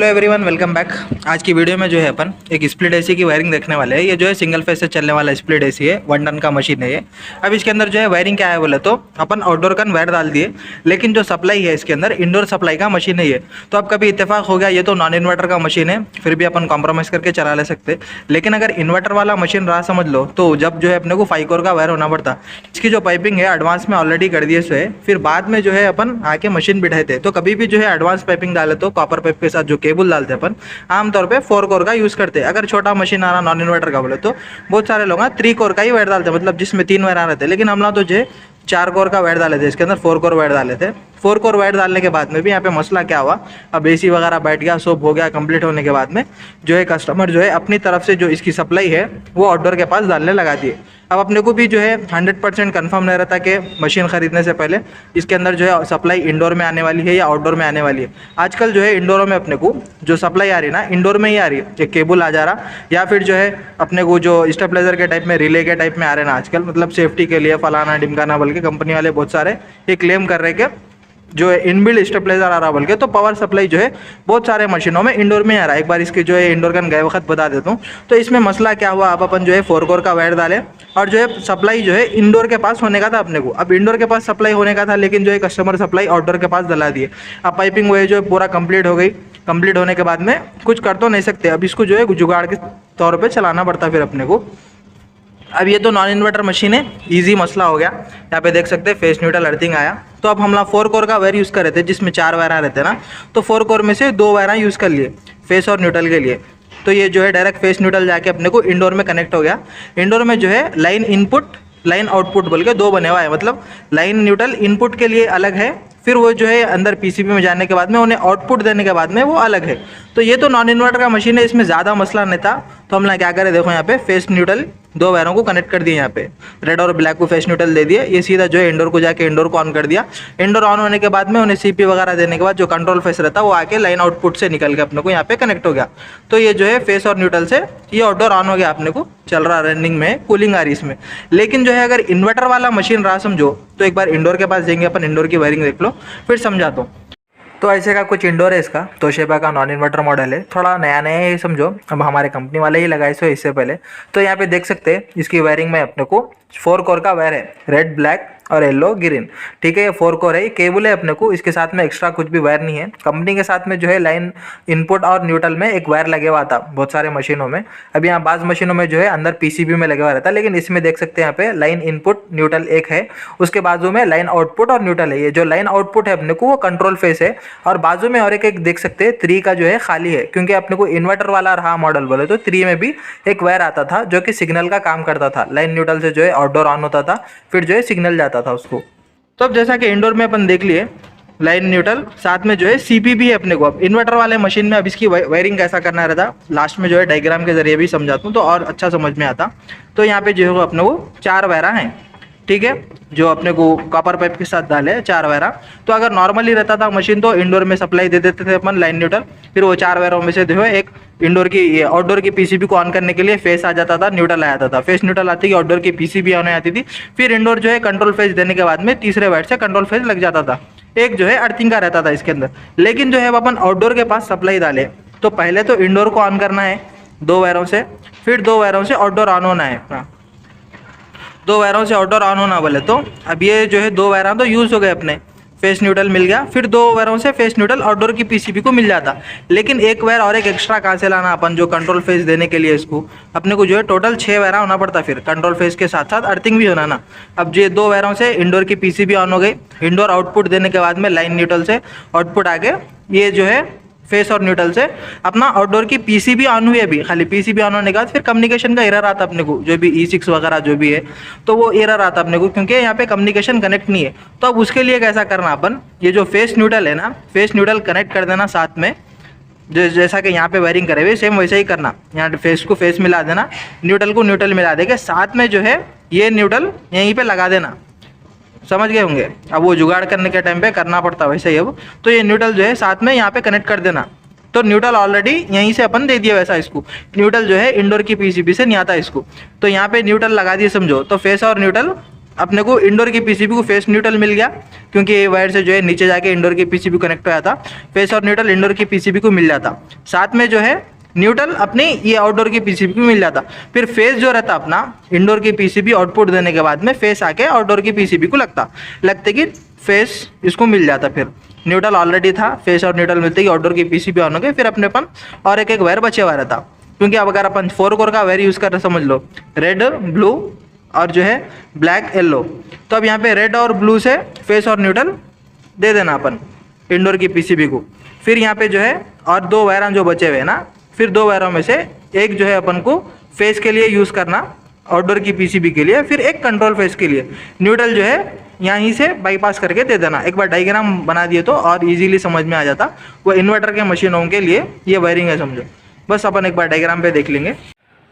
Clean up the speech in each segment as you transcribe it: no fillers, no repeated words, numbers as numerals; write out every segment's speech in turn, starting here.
Hello everyone, welcome back. आज की video में जो है अपन एक स्प्लिट एसी की वायरिंग देखने वाले हैं। ये जो है सिंगल फेज से चलने वाला स्प्लिट एसी है, 1 टन का मशीन है ये। अब इसके अंदर जो है वायरिंग क्या है बोले तो अपन आउटडोर का वायर डाल दिए, लेकिन जो सप्लाई है इसके अंदर इंडोर सप्लाई का मशीन है ये। तो अब कभी इत्तेफाक हो गया ये तो नॉन इन्वर्टर का मशीन है, फिर भी अपन कॉम्प्रोमाइज़ करके चला ले सकते। लेकिन अगर इन्वर्टर वाला मशीन रहा समझ लो तो जब जो है अपने को 5 कोर का वायर होना पड़ता। इसकी जो पाइपिंग है एडवांस में ऑलरेडी कर दिए सो है, फिर बाद में जो है अपन आके मशीन बिठाए थे। तो कभी भी जो है एडवांस पाइपिंग डाले तो कॉपर पाइप के साथ जो केबल डालते अपन आमतौर पे 4 कोर का यूज करते हैं। अगर छोटा मशीन आ रहा नॉन इन्वर्टर का बोले तो बहुत सारे लोग 3 कोर का ही वायर डालते हैं, मतलब जिसमें 3 वायर आ रहे थे। लेकिन हम लोग तो जो 4 कोर का वायर डाले थे, इसके अंदर 4 कोर वायर डाले थे। 4 कोर वायर डालने के बाद में भी यहाँ पे मसला क्या हुआ, अब एसी वगैरह बैठ गया, सब हो गया। कंप्लीट होने के बाद में जो है कस्टमर जो है अपनी तरफ से जो इसकी सप्लाई है वो आउटडोर के पास डालने लगा दिए। अब अपने को भी जो है 100% कन्फर्म नहीं रहता कि मशीन खरीदने से पहले इसके अंदर जो है सप्लाई इंडोर में आने वाली है या आउटडोर में आने वाली है। आजकल जो है इंडोरों में अपने को जो सप्लाई आ रही है ना, इंडोर में ही आ रही है। एक केबल आ जा रहा या फिर जो है अपने को जो स्टेबलाइजर के टाइप में, रिले के टाइप में आ रहे हैं ना आजकल, मतलब सेफ्टी के लिए फलाना डिमकाना बोल के कंपनी वाले बहुत सारे ये क्लेम कर रहे हैं कि जो है इनबिल्ड स्टेबलाइजर आ रहा बोल के। तो पावर सप्लाई जो है बहुत सारे मशीनों में इंडोर में आ रहा है। एक बार इसके जो है इंडोर का गए वक्त बता देता हूँ। तो इसमें मसला क्या हुआ, अब अपन जो है 4 कोर का वायर डाले और जो है सप्लाई जो है इंडोर के पास होने का था अपने को। अब इंडोर के पास सप्लाई होने का था, लेकिन जो है कस्टमर सप्लाई आउटडोर के पास डला दिए। अब पाइपिंग वो है जो पूरा कंप्लीट हो गई। कंप्लीट होने के बाद में कुछ कर तो नहीं सकते, अब इसको जो है जुगाड़ के तौर पर चलाना पड़ता फिर अपने को। अब ये तो नॉन इन्वर्टर मशीन है, इजी मसला हो गया। यहाँ पे देख सकते हैं फेस न्यूट्रल अर्थिंग आया। तो अब हम लोग 4 कोर का वायर यूज़ कर रहे थे जिसमें 4 वायर रहते हैं ना, तो 4 कोर में से 2 वायर यूज़ कर लिए फेस और न्यूट्रल के लिए। तो ये जो है डायरेक्ट फेस न्यूट्रल जाके अपने को इंडोर में कनेक्ट हो गया। इंडोर में जो है लाइन इनपुट लाइन आउटपुट बोल के 2 बने हुआ है, मतलब लाइन न्यूट्रल इनपुट के लिए अलग है, फिर वो जो है अंदर पीसीबी में जाने के बाद में उन्हें आउटपुट देने के बाद में वो अलग है। तो ये तो नॉन इन्वर्टर का मशीन है, इसमें ज़्यादा मसला नहीं था। तो हम लोग क्या करें, देखो यहाँ पे फेस न्यूट्रल 2 वायरों को कनेक्ट कर दिए। यहाँ पे रेड और ब्लैक को फेस न्यूट्रल दे दिए। ये सीधा जो है इंडोर को जाके इंडोर को ऑन कर दिया। इंडोर ऑन होने के बाद में उन्हें सीपी वगैरह देने के बाद जो कंट्रोल फेस रहता है वो आके लाइन आउटपुट से निकल के अपने को यहाँ पे कनेक्ट हो गया। तो ये जो है फेस और न्यूट्रल से ये आउटडोर ऑन हो गया, अपने को चल रहा, रनिंग में कूलिंग आ रही इसमें। लेकिन जो है अगर इन्वर्टर वाला मशीन रहा समझो तो एक बार इंडोर के पास जाएंगे अपन, इंडोर की वायरिंग देख लो फिर समझाता हूँ। तो ऐसे का कुछ इंडोर है इसका, तोशिबा का नॉन इन्वर्टर मॉडल है, थोड़ा नया नया है समझो। अब हमारे कंपनी वाले ही लगाए सो इससे पहले। तो यहाँ पे देख सकते हैं इसकी वायरिंग में अपने को 4 कोर का वायर है, रेड ब्लैक और येलो ग्रीन। ठीक है, ये 4 कोर है, ये केबल है अपने को, इसके साथ में एक्स्ट्रा कुछ भी वायर नहीं है। कंपनी के साथ में जो है लाइन इनपुट और न्यूट्रल में एक वायर लगे हुआ था बहुत सारे मशीनों में। अभी यहाँ बाज़ मशीनों में जो है अंदर पीसीबी में लगे हुआ रहता है, लेकिन इसमें देख सकते हैं यहाँ पे लाइन इनपुट न्यूट्रल एक है, उसके बाजू में लाइन आउटपुट और न्यूट्रल है। ये जो लाइन आउटपुट है अपने को वो कंट्रोल फेस है, और बाजू में और एक देख सकते हैं 3 का जो है खाली है, क्योंकि अपने को इन्वर्टर वाला रहा मॉडल बोले तो 3 में भी एक वायर आता था जो कि सिग्नल का काम करता था। लाइन न्यूट्रल से जो है आउटडोर ऑन होता था, फिर जो है सिग्नल जाता था उसको। तो अब जैसा कि इंडोर में अपन देख लिए लाइन न्यूट्रल, साथ में जो है सीपी भी है अपने को। अब इन्वर्टर वाले मशीन में अब इसकी वायरिंग कैसा करना रहता, लास्ट में जो है डायग्राम के जरिए भी समझाता हूँ तो और अच्छा समझ में आता। तो यहाँ पे जो है अपने को 4 वायरा हैं, ठीक है, जो अपने को कॉपर पाइप के साथ डाले 4 वायरा। तो अगर नॉर्मली रहता था मशीन तो इंडोर में सप्लाई दे देते थे अपन लाइन न्यूट्रल, फिर वो 4 वायरों में से जो है एक इंडोर की आउटडोर की पीसीबी को ऑन करने के लिए फेस आ जाता था, न्यूट्रल आ जाता था। फेस न्यूट्रल आती थी, आउटडोर की पीसीबी ऑन आती थी, फिर इंडोर जो है कंट्रोल फेस देने के बाद में तीसरे वायर से कंट्रोल फेस लग जाता था। एक जो है अर्थिंग का रहता था इसके अंदर। लेकिन जो है अब अपन आउटडोर के पास सप्लाई डाले तो पहले तो इंडोर को ऑन करना है 2 वायरों से, फिर 2 वायरों से आउटडोर ऑन होना है। 2 वायरों से आउटडोर ऑन होना बोले तो अब ये जो है 2 वायर तो यूज़ हो गए अपने, फेस न्यूट्रल मिल गया, फिर 2 वायरों से फेस न्यूट्रल आउटडोर की पीसीबी को मिल जाता। लेकिन एक वायर और एक एक्स्ट्रा कहाँ से लाना अपन, जो कंट्रोल फेस देने के लिए इसको अपने को जो है टोटल 6 वायर होना पड़ता, फिर कंट्रोल फेस के साथ साथ अर्थिंग भी होना ना। अब ये 2 वायरों से इंडोर की पीसीबी ऑन हो गई, इंडोर आउटपुट देने के बाद में लाइन न्यूट्रल से आउटपुट आगे ये जो है फेस और न्यूट्रल से अपना आउटडोर की पीसीबी ऑन हुई है। अभी खाली पीसीबी ऑन होने के बाद फिर कम्युनिकेशन का एरर आता अपने को, जो भी E6 वगैरह जो भी है, तो वो एरर आता अपने को क्योंकि यहाँ पे कम्युनिकेशन कनेक्ट नहीं है। तो अब उसके लिए कैसा करना अपन, ये जो फेस न्यूट्रल है ना, फेस न्यूट्रल कनेक्ट कर देना साथ में, जैसा कि यहाँ पे वायरिंग करे हुए सेम वैसे ही करना। यहाँ फेस को फेस मिला देना, न्यूट्रल को न्यूट्रल मिला देके साथ में जो है ये न्यूट्रल यहीं पे लगा देना, समझ गए होंगे। अब वो जुगाड़ करने के टाइम पे करना पड़ता वैसे ही। अब तो ये न्यूट्रल जो है साथ में यहाँ पे कनेक्ट कर देना। तो न्यूट्रल ऑलरेडी यहीं से अपन दे दिया वैसा, इसको न्यूट्रल जो है इंडोर की पीसीबी से नहीं आता इसको। तो यहाँ पे न्यूट्रल लगा दिए समझो, तो फेस और न्यूट्रल अपने को इंडोर की पीसीबी को फेस न्यूट्रल मिल गया, क्योंकि ये वायर से जो है नीचे जाके इंडोर की पीसीबी कनेक्ट होया था। फेस और न्यूट्रल इंडोर की पीसीबी को मिल जाता, साथ में जो है न्यूट्रल अपनी ये आउटडोर की पीसीबी को मिल जाता। फिर फेस जो रहता अपना इंडोर की पीसीबी आउटपुट देने के बाद में फेस आके आउटडोर की पीसीबी को लगते कि फेस इसको मिल जाता। फिर न्यूट्रल ऑलरेडी था, फेस और न्यूट्रल मिलते कि आउटडोर की पीसीबी ऑन हो गई। फिर अपने अपन और एक वायर बचे हुआ रहता, क्योंकि अब अगर अपन 4 कोर का वायर यूज़ कर रहे समझ लो, रेड ब्लू और जो है ब्लैक येलो, तो अब यहाँ पे रेड और ब्लू से फेस और न्यूट्रल दे देना अपन इंडोर की पीसीबी को। फिर यहाँ पे जो है और 2 वायर जो बचे हुए हैं ना, फिर 2 वायरों में से एक जो है अपन को फेस के लिए यूज़ करना आउटडोर की पीसीबी के लिए, फिर एक कंट्रोल फेस के लिए। न्यूट्रल जो है यहीं से बाईपास करके दे देना। एक बार डायग्राम बना दिए तो और इजीली समझ में आ जाता। वो इन्वर्टर के मशीनों के लिए ये वायरिंग है समझो। बस अपन एक बार डायग्राम पे देख लेंगे।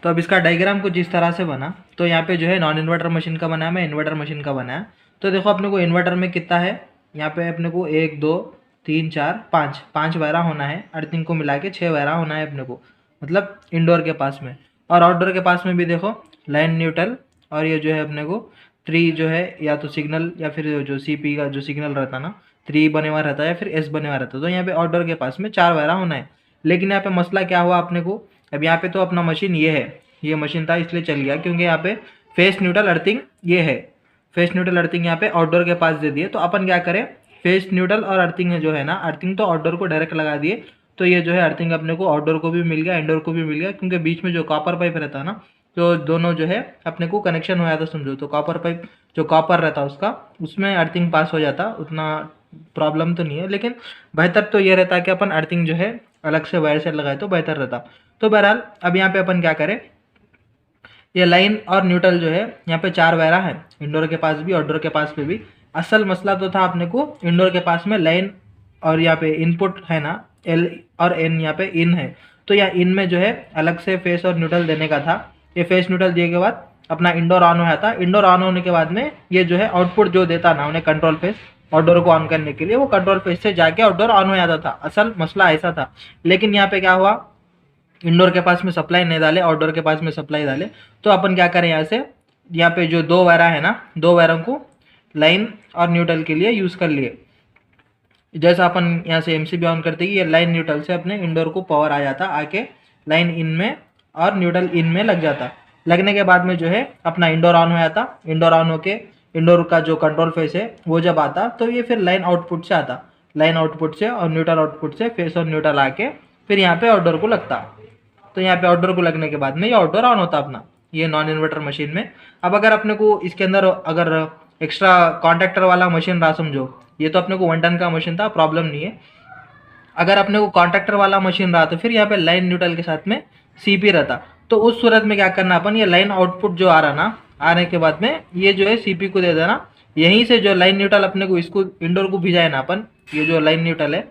तो अब इसका डायग्राम कुछ इस तरह से बना। तो यहाँ पे जो है नॉन इन्वर्टर मशीन का बनाया, मैं इन्वर्टर मशीन का बनाया। तो देखो अपने को इन्वर्टर में कितना है, यहाँ पे अपने को 1 2 3 4 5 वायरा होना है, अर्थिंग को मिला के 6 वायरा होना है अपने को, मतलब इंडोर के पास में। और आउटडोर के पास में भी देखो लाइन न्यूट्रल और ये जो है अपने को ट्री जो है या तो सिग्नल या फिर जो सीपी का जो सिग्नल रहता ना 3 बने हुआ रहता है या फिर एस बने हुआ रहता है। तो यहाँ पे आउटडोर के पास में 4 वायरा होना है। लेकिन यहाँ पे मसला क्या हुआ अपने को, अब यहाँ पे तो अपना मशीन ये है, ये मशीन था इसलिए चल गया, क्योंकि यहाँ पे फेस न्यूट्रल अर्थिंग ये है, फेस न्यूट्रल अर्थिंग यहाँ पे आउटडोर के पास दे दिए। तो अपन क्या करें, फेस न्यूट्रल और अर्थिंग जो है ना, अर्थिंग तो आउटडोर को डायरेक्ट लगा दिए। तो ये जो है अर्थिंग अपने को आउटडोर को भी मिल गया, इंडोर को भी मिल गया, क्योंकि बीच में जो कॉपर पाइप रहता है ना, तो दोनों जो है अपने को कनेक्शन हो जाता समझो। तो कॉपर पाइप जो कॉपर रहता उसका, उसमें अर्थिंग पास हो जाता, उतना प्रॉब्लम तो नहीं है। लेकिन बेहतर तो ये रहता कि अपन अर्थिंग जो है अलग से वायर से लगाए तो बेहतर रहता। तो बहरहाल अब यहाँ पे अपन क्या करें, ये लाइन और न्यूट्रल जो है यहाँ पे 4 वायरा है, इंडोर के पास भी आउटडोर के पास में भी। असल मसला तो था अपने को इंडोर के पास में लाइन और यहाँ पे इनपुट है ना, एल और एन यहाँ पे इन है। तो यहाँ इन में जो है अलग से फेस और न्यूट्रल देने का था। ये फेस न्यूट्रल दिए के बाद अपना इंडोर ऑन होया था। इंडोर ऑन होने के बाद में ये जो है आउटपुट जो देता ना उन्हें कंट्रोल फेस आउटडोर को ऑन करने के लिए, वो कंट्रोल फेस से जाके आउटडोर ऑन हो जाता था। असल मसला ऐसा था। लेकिन यहाँ पे क्या हुआ, इंडोर के पास में सप्लाई नहीं डाले, आउटडोर के पास में सप्लाई डाले। तो अपन क्या करें, यहाँ से यहाँ पे जो 2 वायरा है ना, 2 वायरों को लाइन और न्यूट्रल के लिए यूज़ कर लिए। जैसा अपन यहाँ से एमसीबी ऑन करते कि ये लाइन न्यूट्रल से अपने इंडोर को पावर आ जाता, आके लाइन इन में और न्यूट्रल इन में लग जाता। लगने के बाद में जो है अपना इंडोर ऑन हो जाता। इंडोर ऑन होके इंडोर का जो कंट्रोल फेस है वो जब आता तो ये फिर लाइन आउटपुट से आता, लाइन आउटपुट से और न्यूट्रल आउटपुट से फेस और न्यूट्रल आके फिर यहाँ पे आउटडोर को लगता। तो यहाँ पे आउटडोर को लगने के बाद में ये आउटडोर ऑन होता अपना, ये नॉन इन्वर्टर मशीन में। अब अगर अपने को इसके अंदर अगर एक्स्ट्रा कॉन्ट्रैक्टर वाला मशीन रहा समझो, ये तो अपने को 1 टन का मशीन था, प्रॉब्लम नहीं है। अगर अपने को कॉन्ट्रैक्टर वाला मशीन रहा तो फिर यहाँ पे लाइन न्यूट्रल के साथ में सीपी रहता। तो उस सूरत में क्या करना अपन, ये लाइन आउटपुट जो आ रहा ना, आने के बाद में ये जो है सीपी को दे देना। यहीं से जो लाइन न्यूट्रल अपने को इसको इंडोर को भिजाए ना अपन, ये जो लाइन न्यूट्रल है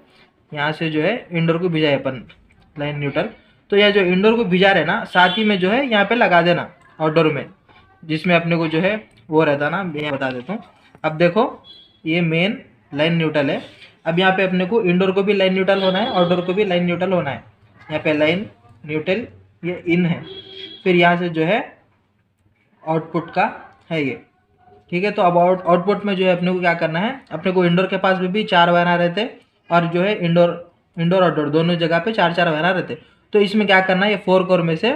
यहाँ से जो है इंडोर को भिजाए अपन लाइन न्यूट्रल। तो यह जो इंडोर को भिजा रहे ना, साथ ही में जो है यहाँ पे लगा देना आउटडोर में, जिसमें अपने को जो है वो रहता ना, मैं बता देता हूँ। अब देखो ये मेन लाइन न्यूट्रल है। अब यहाँ पे अपने को इंडोर को भी लाइन न्यूट्रल होना है, आउटडोर को भी लाइन न्यूट्रल होना है। यहाँ पे लाइन न्यूट्रल ये इन है, फिर यहाँ से जो है आउटपुट का है ये, ठीक है। तो अब आउटपुट में जो है अपने को क्या करना है, अपने को इंडोर के पास भी 4 वायरा रहते और जो है इंडोर आउटडोर दोनों जगह पे 4 वायरा रहते। तो इसमें क्या करना है, ये 4 कोर में से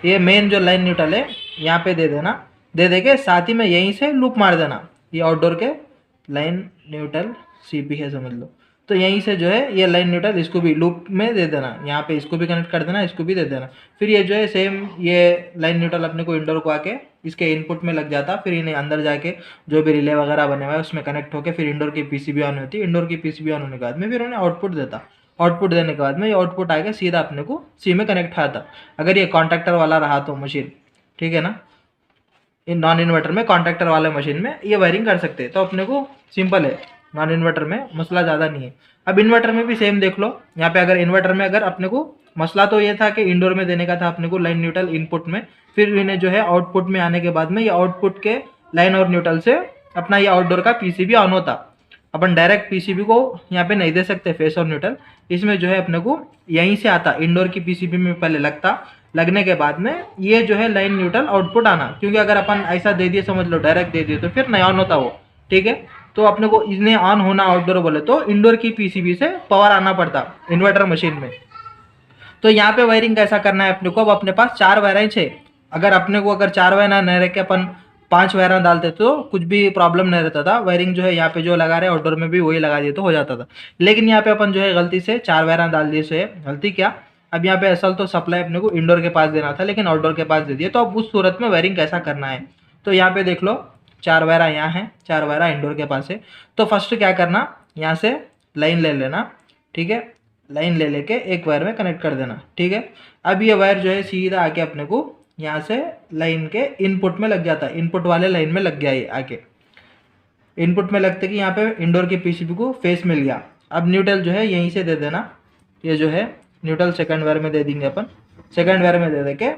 ये मेन जो लाइन न्यूट्रल है यहाँ पे दे देना, दे के साथ ही में यहीं से लूप मार देना। ये आउटडोर के लाइन न्यूट्रल सीपी है समझ लो। तो यहीं से जो है ये लाइन न्यूट्रल इसको भी लूप में दे देना, यहाँ पे इसको भी कनेक्ट कर देना, इसको भी दे देना। फिर ये जो है सेम ये लाइन न्यूट्रल अपने को इंडोर को आके इसके इनपुट में लग जाता। फिर इन्हें अंदर जाके जो भी रिले वगैरह बने हुआ है उसमें कनेक्ट होकर फिर इंडोर की पीसीबी ऑन होती है। इंडोर की पीसीबी ऑन होने के बाद में फिर उन्हें आउटपुट देता। आउटपुट देने के बाद में ये आउटपुट आके सीधा अपने को सी में कनेक्ट आता। अगर ये कॉन्ट्रैक्टर वाला रहा तो मशीन, ठीक है ना, इन नॉन इन्वर्टर में कॉन्ट्रैक्टर वाले मशीन में ये वायरिंग कर सकते हैं। तो अपने को सिंपल है, नॉन इन्वर्टर में मसला ज़्यादा नहीं है। अब इन्वर्टर में भी सेम देख लो। यहाँ पे अगर इन्वर्टर में अगर अपने को मसला तो ये था कि इंडोर में देने का था अपने को लाइन न्यूट्रल इनपुट में, फिर इन्हें जो है आउटपुट में आने के बाद में ये आउटपुट के लाइन और न्यूट्रल से अपना ये आउटडोर का पीसीबी ऑन होता। अपन डायरेक्ट पीसीबी को यहाँ पे नहीं दे सकते फेस और न्यूट्रल, इसमें जो है अपने को यहीं से आता, इंडोर की पीसीबी में पहले लगता, लगने के बाद में ये जो है लाइन न्यूट्रल आउटपुट आना, क्योंकि अगर अपन ऐसा दे दिए समझ लो डायरेक्ट दे दिए तो फिर नहीं ऑन होता वो, ठीक है। तो अपने को इन्हें ऑन होना आउटडोर बोले तो इंडोर की पीसीबी से पावर आना पड़ता इन्वर्टर मशीन में। तो यहाँ पे वायरिंग कैसा करना है अपने को, अब अपने पास 4 वायर है, अगर अपने को अगर 4 वायर ना रह के अपन 5 वायर डालते तो कुछ भी प्रॉब्लम नहीं रहता था। वायरिंग जो है यहाँ पे जो लगा रहे हैं आउटडोर में भी वही लगा दिए तो हो जाता था। लेकिन यहाँ पे अपन जो है गलती से 4 वायर डाल दिए से गलती क्या, अब यहाँ पे असल तो सप्लाई अपने को इंडोर के पास देना था लेकिन आउटडोर के पास दे दिया। तो अब उस सूरत में वायरिंग कैसा करना है, तो यहाँ पे देख लो 4 वायर यहाँ है, 4 वायर इंडोर के पास है। तो फर्स्ट क्या करना, यहाँ से लाइन ले लेना, ठीक है, लाइन ले लेके एक वायर में कनेक्ट कर देना, ठीक है। अब ये वायर जो है सीधा आके अपने को यहाँ से लाइन के इनपुट में लग जाता है, इनपुट वाले लाइन में लग गया ये आके, इनपुट में लगते कि यहाँ पे इंडोर के पीसीबी को फेस मिल गया। अब न्यूट्रल जो है यहीं से दे देना, ये जो है न्यूट्रल सेकंड वायर में दे देंगे अपन, सेकंड वायर में दे दे के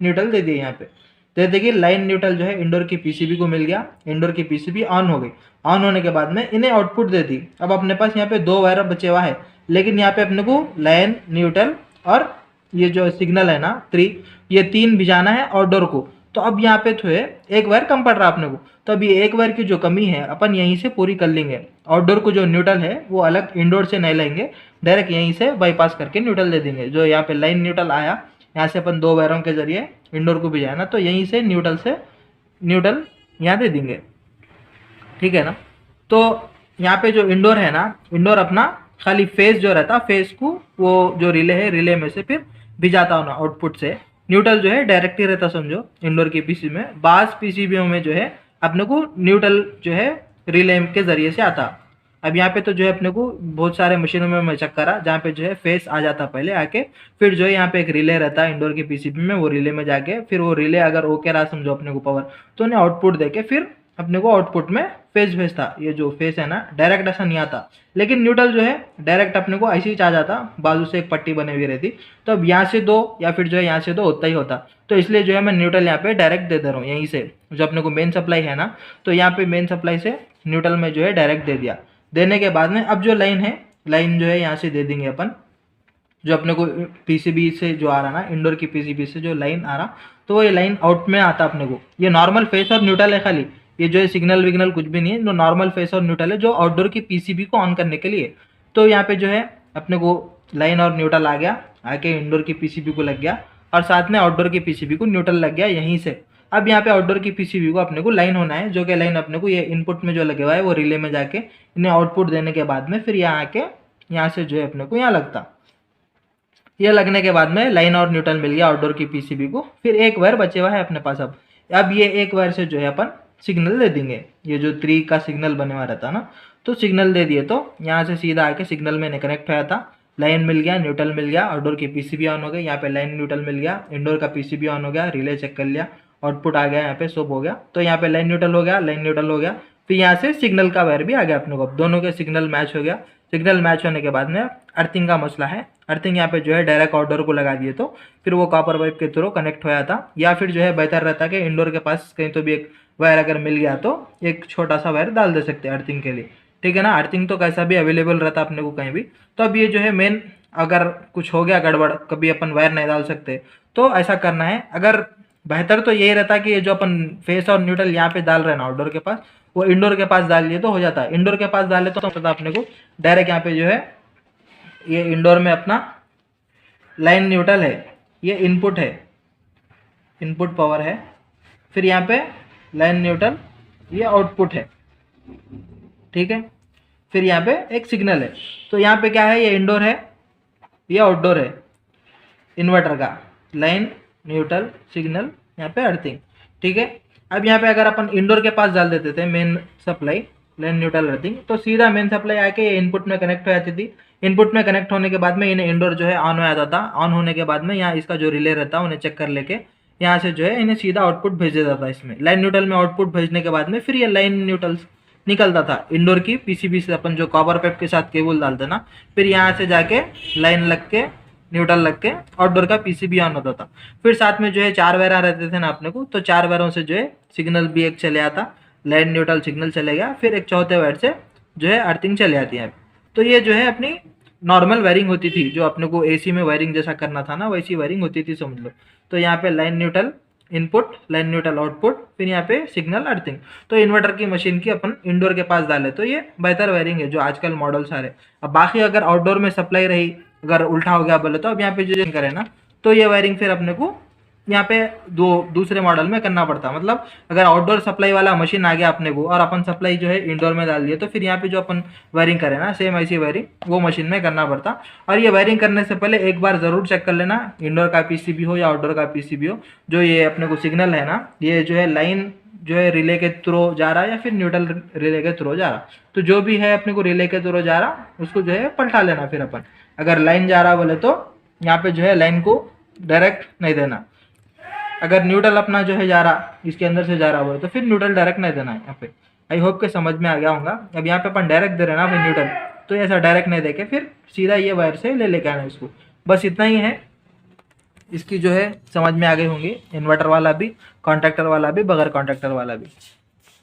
न्यूट्रल दे दिए, यहाँ पे दे देखिए लाइन न्यूट्रल जो है इंडोर की पीसीबी को मिल गया, इंडोर की पीसीबी ऑन हो गई। ऑन होने के बाद में इन्हें आउटपुट दे दी। अब अपने पास यहाँ पे 2 वायर बचे हुआ है, लेकिन यहाँ पे अपने को लाइन न्यूट्रल और ये जो सिग्नल है ना 3, ये 3 भिजाना है आउटडोर को। तो अब यहाँ पे तो है एक वायर कम पड़ रहा है अपने को, तो अभी एक वायर की जो कमी है अपन यहीं से पूरी कर लेंगे। आउटडोर को जो न्यूट्रल है वो अलग इंडोर से नहीं लेंगे, डायरेक्ट यहीं से बाईपास करके न्यूट्रल दे देंगे। जो यहाँ पे लाइन न्यूट्रल आया, यहाँ से अपन 2 वायरों के जरिए इंडोर को भिजाया ना, तो यहीं से न्यूट्रल यहाँ दे देंगे, ठीक है ना। तो यहाँ पे जो इंडोर है ना, इंडोर अपना खाली फेस जो रहता फेस को वो जो रिले है रिले में से फिर भिजाता हो ना आउटपुट से। न्यूट्रल जो है डायरेक्ट ही रहता समझो इंडोर के पीसी में। बास पीसीबीओ में जो है अपने को न्यूट्रल जो है रिले के जरिए से आता। अब यहाँ पे तो जो है अपने को बहुत सारे मशीनों में मैं चेक करा जहाँ पे जो है फेस आ जाता पहले आके, फिर जो है यहाँ पे एक रिले रहता है इंडोर के पीसीबी में, वो रिले में जाके फिर वो रिले अगर ओके रहा समझो अपने को पावर, तो उन्हें आउटपुट देके फिर अपने को आउटपुट में फेस भेजता। ये जो फेस है ना डायरेक्ट ऐसा नहीं आता, लेकिन न्यूट्रल जो है डायरेक्ट अपने को ऐसे ही आ जाता, बाजू से एक पट्टी बनी हुई रहती। तो अब यहाँ से 2 या फिर जो है यहाँ से 2 होता ही होता, तो इसलिए जो है मैं न्यूट्रल यहाँ पे डायरेक्ट दे रहा हूँ यहीं से। जो अपने को मेन सप्लाई है ना, तो यहाँ पे मेन सप्लाई से न्यूट्रल में जो है डायरेक्ट दे दिया। देने के बाद में अब जो लाइन है, लाइन जो है यहाँ से दे देंगे अपन, जो अपने को पीसीबी से जो आ रहा ना इंडोर की पीसीबी से जो लाइन आ रहा, तो वो ये लाइन आउट में आता अपने को। ये नॉर्मल फेस और न्यूट्रल है खाली, ये जो है सिग्नल विग्नल कुछ भी नहीं है, जो नॉर्मल फेस और न्यूट्रल है जो आउटडोर की पीसीबी को ऑन करने के लिए। तो यहाँ पे जो है अपने को लाइन और न्यूट्रल आ गया, आके इंडोर की पीसीबी को लग गया और साथ में आउटडोर की पीसीबी को न्यूट्रल लग गया यहीं से। अब यहाँ पे आउटडोर की पीसीबी को अपने को लाइन होना है, जो कि लाइन अपने को ये इनपुट में जो लगे हुआ है वो रिले में जाके इन्हें आउटपुट देने के बाद में फिर यहाँ आके यहाँ से जो है अपने को यहाँ लगता। ये लगने के बाद में लाइन और न्यूट्रल मिल गया आउटडोर की पीसीबी को। फिर एक वायर बचे हुआ है अपने पास। अब ये एक वायर से जो है अपन सिग्नल दे देंगे, ये जो 3 का सिग्नल बने हुआ रहता ना, तो सिग्नल दे दिए तो यहाँ से सीधा आके सिग्नल में कनेक्ट होया था। लाइन मिल गया, न्यूट्रल मिल गया, आउटडोर की पीसीबी ऑन हो गई, यहाँ पे लाइन न्यूट्रल मिल गया, इंडोर का पीसीबी ऑन हो गया, रिले चेक कर लिया, आउटपुट आ गया, यहाँ पे सब हो गया। तो यहाँ पे लाइन न्यूट्रल हो गया, लाइन न्यूट्रल हो गया, फिर यहाँ से सिग्नल का वायर भी आ गया अपने को। अब दोनों के सिग्नल मैच हो गया। सिग्नल मैच होने के बाद में अर्थिंग का मसला है, अर्थिंग यहाँ पे जो है डायरेक्ट आउटडोर को लगा दिए तो फिर वो कॉपर पाइप के थ्रू कनेक्ट होया था। या फिर जो है बेहतर रहता कि इंडोर के पास कहीं तो भी एक वायर अगर मिल गया तो एक छोटा सा वायर डाल दे सकते हैं अर्थिंग के लिए, ठीक है ना। अर्थिंग तो कैसा भी अवेलेबल रहता अपने को कहीं भी। तो अब ये जो है मेन, अगर कुछ हो गया गड़बड़, कभी अपन वायर नहीं डाल सकते तो ऐसा करना है। अगर बेहतर तो यही रहता कि ये जो अपन फेस और न्यूट्रल यहाँ पे डाल रहे हैं ना आउटडोर के पास, वो इंडोर के पास डाल लिए तो हो जाता है। इंडोर के पास डाले तो पता अपने को डायरेक्ट यहाँ पे जो है ये इंडोर में अपना लाइन न्यूट्रल है, ये इनपुट है, इनपुट पावर है, फिर यहाँ पे लाइन न्यूट्रल ये आउटपुट है, ठीक है। फिर यहाँ पे एक सिग्नल है। तो यहाँ पे क्या है, ये इंडोर है, ये आउटडोर है इन्वर्टर का, लाइन न्यूट्रल सिग्नल, यहाँ पे अर्थिंग, ठीक है। अब यहाँ पे अगर अपन इंडोर के पास डाल देते थे main supply line neutral earthing, तो सीधा मेन सप्लाई आके ये इनपुट में कनेक्ट हो जाती थी। इनपुट में कनेक्ट होने के बाद में इन्हें इंडोर जो है ऑन हो जाता था। ऑन होने के बाद में यहाँ इसका जो रिले रहता है उन्हें चेक कर लेके यहाँ से जो है इन्हें सीधा आउटपुट भेज देता था। इसमें लाइन न्यूट्रल में आउटपुट भेजने के बाद में फिर ये लाइन न्यूट्रल निकलता था इंडोर की पीसीबी से। अपन जो कॉपर पाइप के साथ केबल डालते ना, फिर यहाँ से जाके लाइन लग के न्यूट्रल लग के आउटडोर का पीसीबी ऑन होता था। फिर साथ में जो है 4 वायर रहते थे ना अपने को, तो 4 वायरों से जो है सिग्नल भी एक चले आता, लाइन न्यूट्रल सिग्नल चले गया, फिर एक चौथे वायर से जो है अर्थिंग चले आती है। तो ये जो है अपनी नॉर्मल वायरिंग होती थी, जो अपने को एसी में वायरिंग जैसा करना था ना, वैसी वायरिंग होती थी समझ लो। तो यहाँ पे line neutral input, line neutral output, फिर यहाँ पे सिग्नल अर्थिंग। तो इन्वर्टर की मशीन की अपन इंडोर के पास डाले तो ये बेहतर वायरिंग है जो आजकल मॉडल सारे। अब बाकी अगर आउटडोर में सप्लाई रही, अगर उल्टा हो गया बोले तो अब यहाँ पे जो करें ना, तो ये वायरिंग फिर अपने को यहाँ पे दूसरे मॉडल में करना पड़ता। मतलब अगर आउटडोर सप्लाई वाला मशीन आ गया अपने को और अपन सप्लाई जो है इंडोर में डाल दिए, तो फिर यहाँ पे जो अपन वायरिंग करें ना, सेम ऐसी वायरिंग वो मशीन में करना पड़ता। और ये वायरिंग करने से पहले एक बार ज़रूर चेक कर लेना, इंडोर का पीसीबी हो या आउटडोर का पीसीबी हो, जो ये अपने को सिग्नल है ना, ये जो है लाइन जो है रिले के थ्रू जा रहा है या फिर न्यूट्रल रिले के थ्रू जा रहा। तो जो भी है अपने को रिले के थ्रू जा रहा, उसको जो है पलटा लेना। फिर अपन अगर लाइन जा रहा बोले तो यहाँ पे जो है लाइन को डायरेक्ट नहीं देना। अगर न्यूट्रल अपना जो है जा रहा, इसके अंदर से जा रहा हो तो फिर न्यूट्रल डायरेक्ट नहीं देना है यहाँ पे। आई होप के समझ में आ गया होगा। अब यहाँ पे अपन डायरेक्ट दे रहे ना फिर न्यूट्रल, तो ऐसा डायरेक्ट नहीं देके फिर सीधा ये वायर से ले लेके आना इसको। बस इतना ही है, इसकी जो है समझ में आ गई होंगी, इन्वर्टर वाला भी, कॉन्ट्रैक्टर वाला भी, बगैर कॉन्ट्रैक्टर वाला भी।